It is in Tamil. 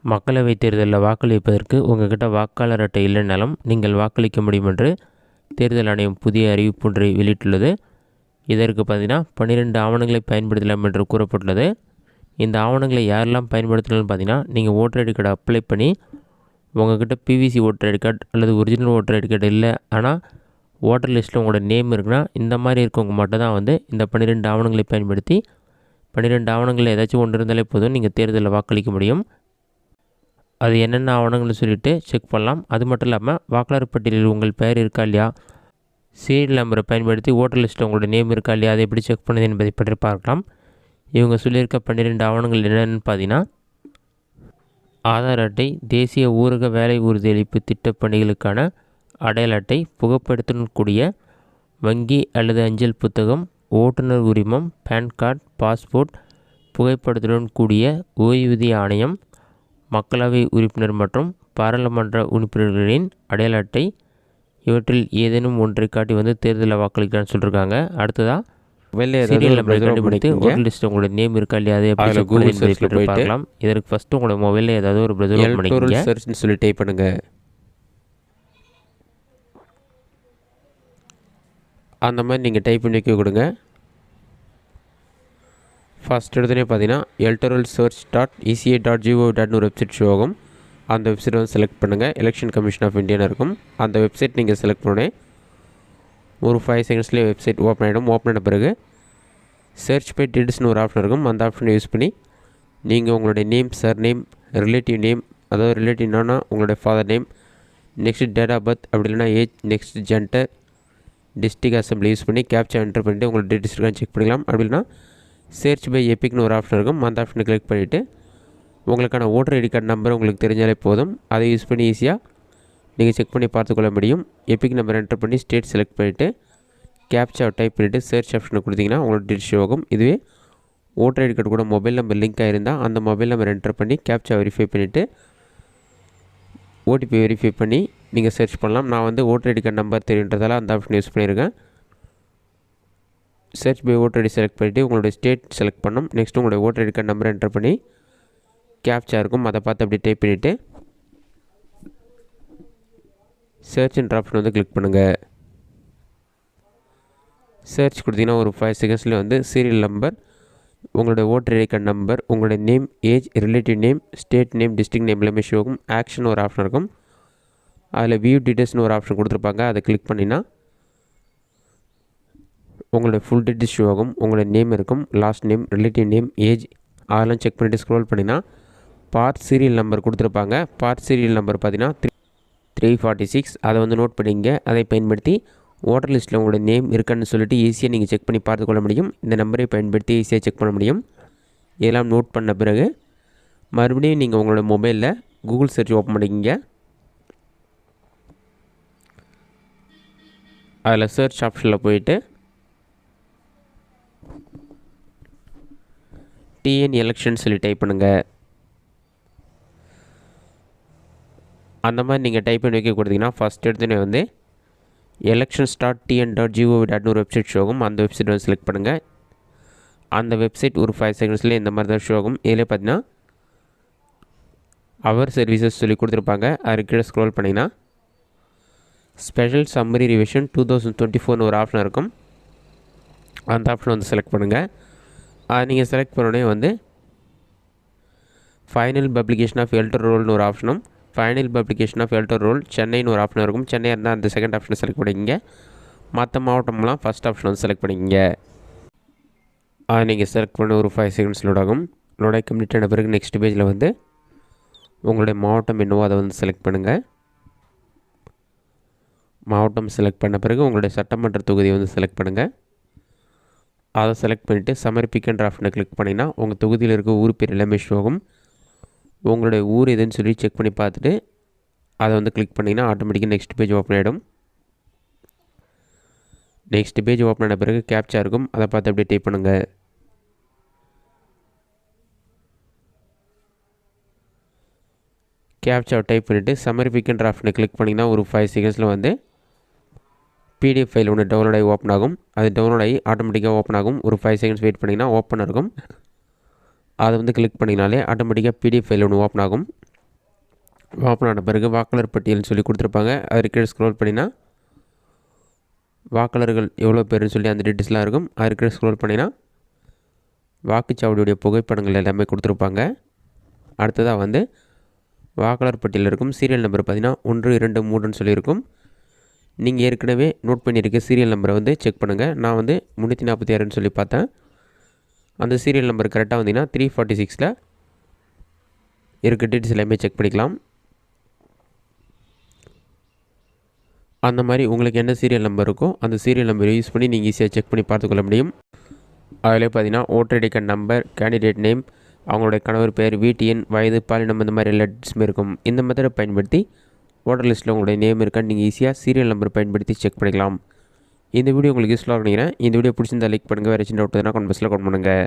மக்களவைத் தேர்தலில் வாக்களிப்பதற்கு உங்கள்கிட்ட வாக்காளர் அட்டை இல்லைனாலும் நீங்கள் வாக்களிக்க முடியும் என்று தேர்தல் ஆணையம் புதிய அறிவிப்பு ஒன்றை வெளியிட்டுள்ளது. இதற்கு பார்த்தீங்கன்னா 12 ஆவணங்களை பயன்படுத்தலாம் என்று கூறப்பட்டுள்ளது. இந்த ஆவணங்களை யாரெல்லாம் பயன்படுத்தலாம்னு பார்த்தீங்கன்னா, நீங்கள் ஓட்டர் ஐடி கார்டு அப்ளை பண்ணி உங்கள்கிட்ட பிவிசி ஓட்டர் ஐடி கார்டு அல்லது ஒரிஜினல் ஓட்டர் ஐடி கார்டு இல்லை, ஆனால் ஓட்டர் லிஸ்ட்டில் உங்களோட நேம் இருக்குன்னா இந்த மாதிரி இருக்கவங்க மட்டும் தான் இந்த 12 ஆவணங்களை பயன்படுத்தி 12 ஆவணங்களில் ஏதாச்சும் ஒன்று இருந்தாலே போதும் நீங்கள் தேர்தலில் வாக்களிக்க முடியும். அது என்னென்ன ஆவணங்கள்னு சொல்லிட்டு செக் பண்ணலாம். அது மட்டும் இல்லாமல் வாக்காளர் பட்டியலில் உங்கள் பெயர் இருக்கா இல்லையா, சீரியல் நம்பரை பயன்படுத்தி ஓட்டர் லிஸ்ட்டில் உங்களோட நேம் இருக்கா இல்லையா, அதை எப்படி செக் பண்ணுது என்பதை பற்றி பார்க்கலாம். இவங்க சொல்லியிருக்க 12 ஆவணங்கள் என்னென்னு பார்த்தீங்கன்னா, ஆதார் அட்டை, தேசிய ஊரக வேலை உறுதியளிப்பு திட்டப் பணிகளுக்கான அடையாள அட்டை, புகைப்படத்துடன் கூடிய வங்கி அல்லது அஞ்சல் புத்தகம், ஓட்டுநர் உரிமம், பேன் கார்டு, பாஸ்போர்ட், புகைப்படத்துடன் கூடிய ஓய்வூதிய ஆணையம், மக்களவை உறுப்பினர் மற்றும் பாராளுமன்ற உறுப்பினர்களின் அடையாள அட்டை, இவற்றில் ஏதேனும் ஒன்றை காட்டி தேர்தலில் வாக்களிக்கலாம்னு சொல்லியிருக்காங்க. அடுத்ததாக சீரியல் நம்பரை கண்டுபிடித்து ஓட்டர் லிஸ்ட் உங்களோட நேம் இருக்கா இல்லையா, அதை எப்படி கூகுள் சர்ச்சில் போய் பார்க்கலாம். இதற்கு ஃபஸ்ட்டு உங்களோட மொபைலில் ஏதாவது ஒரு பிரதர் பண்ணிக்கோங்க. சர்ச்னு சொல்லி டைப் பண்ணுங்கள். அந்த மாதிரி நீங்கள் டைப் பண்ணி வைக்க கொடுங்க. ஃபஸ்ட் எடுத்துனே பார்த்தீங்கன்னா electoralsearch.eca.gov.in ஒரு வெப்சைட் ஷோ ஆகும். அந்த வெப்சைட் செலக்ட் பண்ணுங்கள். எலெக்ஷன் கமிஷன் ஆஃப் இந்தியான்னு இருக்கும். அந்த வெப்சைட் நீங்கள் செலக்ட் பண்ணோடனே ஒரு 5 செகண்ட்ஸ்லேயே வெப்சைட் ஓப்பன் ஆகிடும். ஓப்பன் ஆன பிறகு சர்ச் பை டீட்டெயில்ஸ்னு ஒரு ஆப்ஷன் இருக்கும். அந்த ஆப்ஷனை யூஸ் பண்ணி நீங்கள் உங்களுடைய name, surname, relative name, அதாவது ரிலேட்டிவ்னா உங்களுடைய father name, next date of birth, அப்படி இல்லைனா age, next gender, district assembly use பண்ணி கேப்சா என்டர் பண்ணிவிட்டு உங்களோட டீட்டெயில்ஸ் இருக்கான்னு செக் பண்ணிக்கலாம். அப்படி இல்லைனா சர்ச் பை எபிக்னு ஒரு ஆப்ஷன் இருக்கும். அந்த ஆப்ஷனை கிளிக் பண்ணிவிட்டு உங்களுக்கான ஓட்டர் ஐடி கார்டு நம்பர் உங்களுக்கு தெரிஞ்சாலே போதும். அதை யூஸ் பண்ணி ஈஸியாக நீங்கள் செக் பண்ணி பார்த்துக்கொள்ள முடியும். எபிக் நம்பர் என்டர் பண்ணி ஸ்டேட் செலக்ட் பண்ணிவிட்டு கேப்சாவை டைப் பண்ணிவிட்டு சர்ச் ஆப்ஷனை கொடுத்தீங்கன்னா உங்களோட டீட்டெயில்ஸ் ஷோ ஆகும். இதுவே ஓட்டர் ஐடி கார்டு கூட மொபைல் நம்பர் லிங்க் ஆகிருந்தால் அந்த மொபைல் நம்பர் என்டர் பண்ணி கேப்சா வெரிஃபை பண்ணிவிட்டு ஓடிபி வெரிஃபை பண்ணி நீங்கள் சர்ச் பண்ணலாம். நான் ஓட்டர் ஐடி கார்டு நம்பர் தெரியுன்றதால அந்த ஆப்ஷன் யூஸ் பண்ணியிருக்கேன். Search by voter ID select பண்ணிவிட்டு உங்களுடைய ஸ்டேட் செலக்ட் பண்ணணும். நெக்ஸ்ட் உங்களுடைய voter ID card number enter பண்ணி கேப்சா இருக்கும், அதை பார்த்து அப்படி டைப் பண்ணிவிட்டு சர்ச்ன்ற ஆப்ஷன் கிளிக் பண்ணுங்கள். சர்ச் கொடுத்தீங்கன்னா ஒரு 5 செகண்ட்ஸில் சீரியல் நம்பர், உங்களுடைய ஓட்டர் ஐடி கார்டு நம்பர், உங்களுடைய name, age, relative name, state name, district name எல்லாமே ஷோ ஆகும். ஆக்ஷன் ஒரு ஆப்ஷன் இருக்கும். அதில் வியூ டீட்டெயில்ஸ்னு ஒரு ஆப்ஷன் கொடுத்துருப்பாங்க. அதை கிளிக் பண்ணிங்கன்னா உங்களுடைய ஃபுல் டீட்டெயில்ஸ் ஷோ ஆகும். உங்களுடைய நேம் இருக்கும், last name, relative name, age, அதெல்லாம் செக் பண்ணிவிட்டு ஸ்க்ரோல் பண்ணிங்கன்னா பார்ட் சீரியல் நம்பர் கொடுத்துருப்பாங்க. பார்ட் சீரியல் நம்பர் பார்த்தீங்கன்னா 346. அதை நோட் பண்ணிங்க. அதை பயன்படுத்தி ஓட்டர் லிஸ்ட்டில் உங்களோட நேம் இருக்கான்னு சொல்லிட்டு ஈஸியாக நீங்கள் செக் பண்ணி பார்த்துக்கொள்ள முடியும். இந்த நம்பரை பயன்படுத்தி ஈஸியாக செக் பண்ண முடியும். இதெல்லாம் நோட் பண்ண பிறகு மறுபடியும் நீங்கள் உங்களோட மொபைலில் கூகுள் சர்ச் ஓப்பன் பண்ணிக்கிங்க. அதில் சர்ச் ஆப்ஷனில் போயிட்டு டிஎன் எலெக்ஷன் சொல்லி டைப் பண்ணுங்கள். அந்த மாதிரி நீங்கள் டைப் பண்ணி வைக்க கொடுத்தீங்கன்னா ஃபஸ்ட் எடுத்துனே elections.tn.gov.in ஒரு வெப்சைட் ஷோ ஆகும். அந்த வெப்சைட் செலக்ட் பண்ணுங்கள். அந்த வெப்சைட் ஒரு 5 செகண்ட்ஸில் இந்த மாதிரி தான் ஷோ ஆகும். இதில் பார்த்தீங்கன்னா அவர் சர்வீசஸ் சொல்லி கொடுத்துருப்பாங்க. அது கீழே ஸ்க்ரோல் பண்ணிங்கன்னா ஸ்பெஷல் சம்மரி ரிவிஷன் 2024 ஒரு ஆப்ஷன் இருக்கும். அந்த ஆப்ஷன் செலக்ட் பண்ணுங்கள். அது நீங்கள் செலக்ட் பண்ணோடனே ஃபைனல் பப்ளிகேஷன் ஆஃப் எல்டர் ரோல்னு ஒரு ஆப்ஷனும், final publication of elder roll சென்னைன்னு ஒரு ஆப்ஷன் இருக்கும். சென்னை இருந்தால் அந்த செகண்ட் ஆப்ஷனை செலக்ட் பண்ணிக்கிங்க. மற்ற மாவட்டம்லாம் ஃபஸ்ட் ஆப்ஷன் செலக்ட் பண்ணிக்கிங்க. அதை நீங்கள் செலக்ட் பண்ண ஒரு 5 செகண்ட்ஸ் லோட் ஆகும். லோடாகி கம்ப்ளீட் ஆன பிறகு நெக்ஸ்ட் பேஜில் உங்களுடைய மாவட்டம் என்னவோ அதை செலக்ட் பண்ணுங்கள். மாவட்டம் செலக்ட் பண்ண பிறகு உங்களுடைய சட்டமன்ற தொகுதியை செலக்ட் பண்ணுங்கள். அதை செலக்ட் பண்ணிவிட்டு சமர்ப்பிக்கின்ற ஆப்ஷனை கிளிக் பண்ணிங்கன்னா உங்கள் தொகுதியில் இருக்க ஊர் பேர் எல்லாமே ஷோ ஆகும். உங்களுடைய ஊர் எதுன்னு சொல்லி செக் பண்ணி பார்த்துட்டு அதை கிளிக் பண்ணிங்கன்னா ஆட்டோமேட்டிக்காக நெக்ஸ்ட் பேஜ் ஓப்பன் ஆகிடும். நெக்ஸ்ட் பேஜ் ஓப்பன் ஆன பிறகு கேப்சா இருக்கும். அதை பார்த்து அப்படியே டைப் பண்ணுங்கள். கேப்சாவை டைப் பண்ணிவிட்டு சமர்ப்பிக்கின்ற ஆப்ஷனை கிளிக் பண்ணிங்கன்னா ஒரு 5 செகண்ட்ஸில் பிடிஎஃப் ஃபைல் ஒன்று டவுன்லோட் ஆகி ஓப்பன் ஆகும். அது டவுன்லோட் ஆகி ஆட்டோமேட்டிக்காக ஓப்பன் ஆகும். ஒரு 5 செகண்ட்ஸ் வெயிட் பண்ணிங்கன்னா ஓப்பன் இருக்கும். அதை கிளிக் பண்ணிங்கனாலே ஆட்டோமேட்டிக்காக பிடிஎஃப் ஃபைல் ஒன்று ஓப்பன் ஆகும். ஓப்பன் ஆன பிறகு வாக்காளர் பட்டியல்னு சொல்லி கொடுத்துருப்பாங்க. அது கீழே ஸ்க்ரோல் பண்ணினா வாக்காளர்கள் எவ்வளோ பேருன்னு சொல்லி அந்த டீட்டெயில்ஸ்லாம் இருக்கும். அது கீழே ஸ்க்ரோல் பண்ணினா வாக்குச்சாவடியுடைய புகைப்படங்கள் எல்லாமே கொடுத்துருப்பாங்க. அடுத்ததாக வந்து வாக்காளர் பட்டியலில் இருக்கும் சீரியல் நம்பர் பார்த்திங்கன்னா 1, 2, 3ன்னு சொல்லியிருக்கும். நீங்கள் ஏற்கனவே நோட் பண்ணியிருக்க சீரியல் நம்பரை வந்து செக் பண்ணுங்கள். நான் வந்து 346ன்னு சொல்லி பார்த்தேன். அந்த சீரியல் நம்பர் கரெக்டாக வந்தீங்கன்னா 346ல் இருக்க டீட்டெயில்ஸ் எல்லாமே செக் பண்ணிக்கலாம். அந்த மாதிரி உங்களுக்கு என்ன சீரியல் நம்பர் இருக்கோ அந்த சீரியல் நம்பரை யூஸ் பண்ணி நீங்கள் ஈஸியாக செக் பண்ணி பார்த்துக்கொள்ள முடியும். அதிலே பார்த்தீங்கன்னா voter ID card number, candidate name, அவங்களுடைய கணவர் பெயர், வீட்டு எண், வயது, பாலினம் இந்த மாதிரி எல்லா டீட்டெயில்ஸுமே இருக்கும். இந்த மெத்தடை பயன்படுத்தி ஓட்டர் லிஸ்ட்டில் உங்களுடைய நேம் இருக்கான்னு நீங்கள் ஈஸியாக சீரியல் நம்பர் பயன்படுத்தி செக் பண்ணிக்கலாம். இந்த வீடியோ உங்களுக்கு யூஸ்ஃபுல்லாக நினைக்கிறேன். இந்த வீடியோ பிடிச்சிருந்தா லைக் பண்ணுங்கள். வேறு சின்ன டவுட் எதுனா கமெண்ட் பாக்ஸில் கமெண்ட் பண்ணுங்கள்.